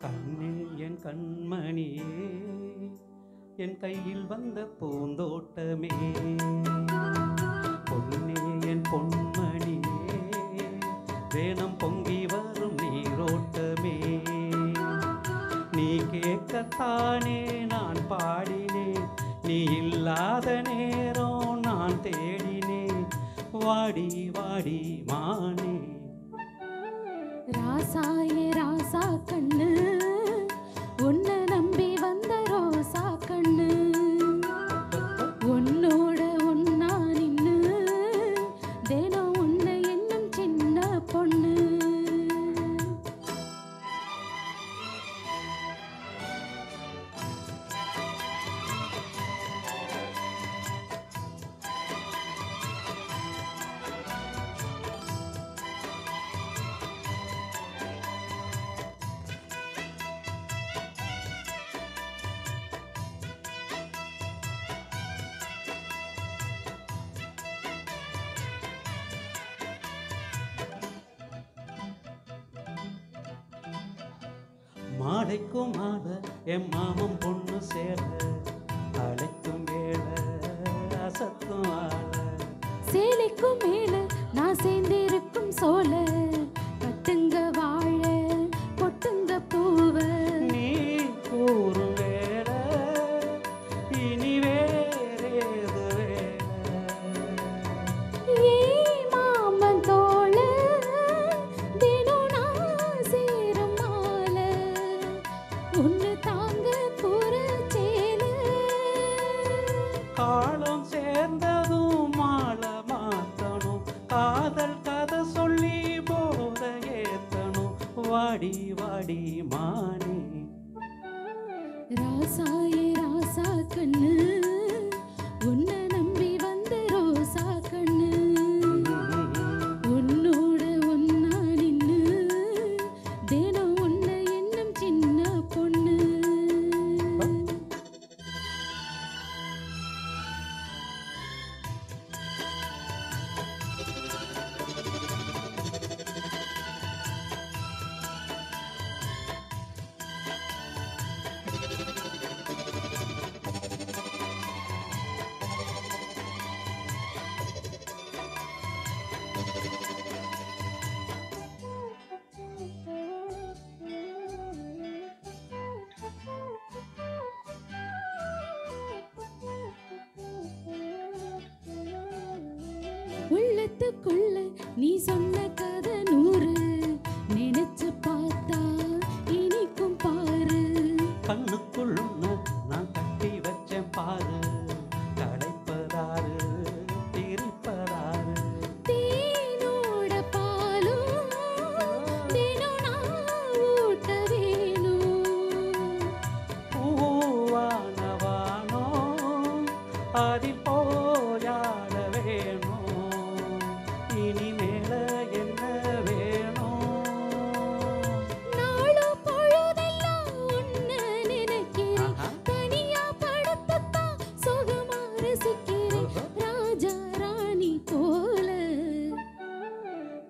கண்ணே என் கண்மணியே, என் கையில் வந்த பூந்தோட்டமே, பொன்னே என் பொன்மணியே, வேனம் பொங்கி வரும் நீரோட்டமே. நீ கேட்கத்தானே நான் பாடினேன், நீ இல்லாத நேரம் நான் தேடினேன். வாடி வாடி மானே, ராசாயே ராசா கண்ணு, உன்னை நம்பி வந்த ரோசா கண்ணு, உன்னோட ஒன்னா நின்னு தினம் உன்னை என்னும் சின்ன பொண்ணு. மாலைக்கும் மாலை என் மாமன் பொண்ணு சேர, அழைக்கும் வேலை அசத்தும் ஆள, சேலைக்கும் மேல நான் சேர்ந்திருக்கும் சோல, கட்டுங்க வாழ பொட்டுங்க பூவ. நீ கூறும் வேலை இனி வேறேது வேலை. ஏ மாமன் தோள தினம் நான் சேரும் மாலை, உன்னை தாங்க போற சேல. காலம் சேர்ந்ததும் மாலை மாத்தணும், காதல் கதை சொல்லி போத ஏத்தணும். வாடி வாடி மானே, ராசாயே ராசா கண்ணு, உன்னை நம்பி வந்த ரோசா கண்ணு, உன்னோட ஒன்னா நின்னு தினம் உன்னை என்னும் சின்ன பொண்ணு. உள்ளத்துக்குள்ள நீ சொன்ன கதை 100, நினைச்சு பார்த்தா இனிக்கும் பாரு. கண்ணுக்குள் நான் கட்டி வச்சேன் பாரு, களைப்பதாரு திரிப்பதாரு. தேனோட பாலும் தினம் நான் ஊட்ட வேணும். பூவானவானோ அதில் போயாட வேணும். இனி மேல என்ன வேணும்? நாளும் பொழுதெல்லாம் உன்னை நினைக்கிறேன், தனியா படுத்துத்தான் சுகமா ரசிக்கிறேன், ராஜா ராணி போல.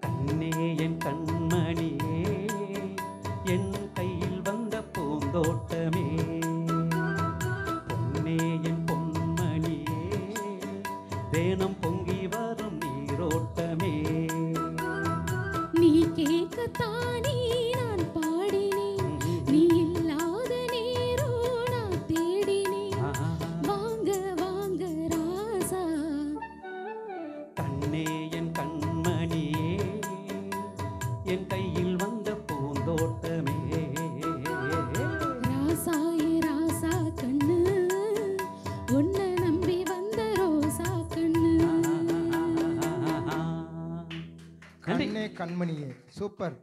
கண்ணே என் கண்மணியே, என் கையில் வந்த பூந்தோட்டமே, பொன்னே என் பொன்மணியே, வேனம் பொங்கி வரும் நீரோட்டமே. நீ கேட்கத்தானே நான் பாடினேன், நீ இல்லாத நேரம் நான் தேடினேன். வாங்க வாங்க ராசா, கண்ணே என் கண்மணியே, என் கையில் வந்த பூந்தோட்டமே. ராசாயே ராசா கண்ணு, உன்னை நம்பி வந்த ரோசா கண்ணு. கண்ணே கண்மணியே சூப்பர்.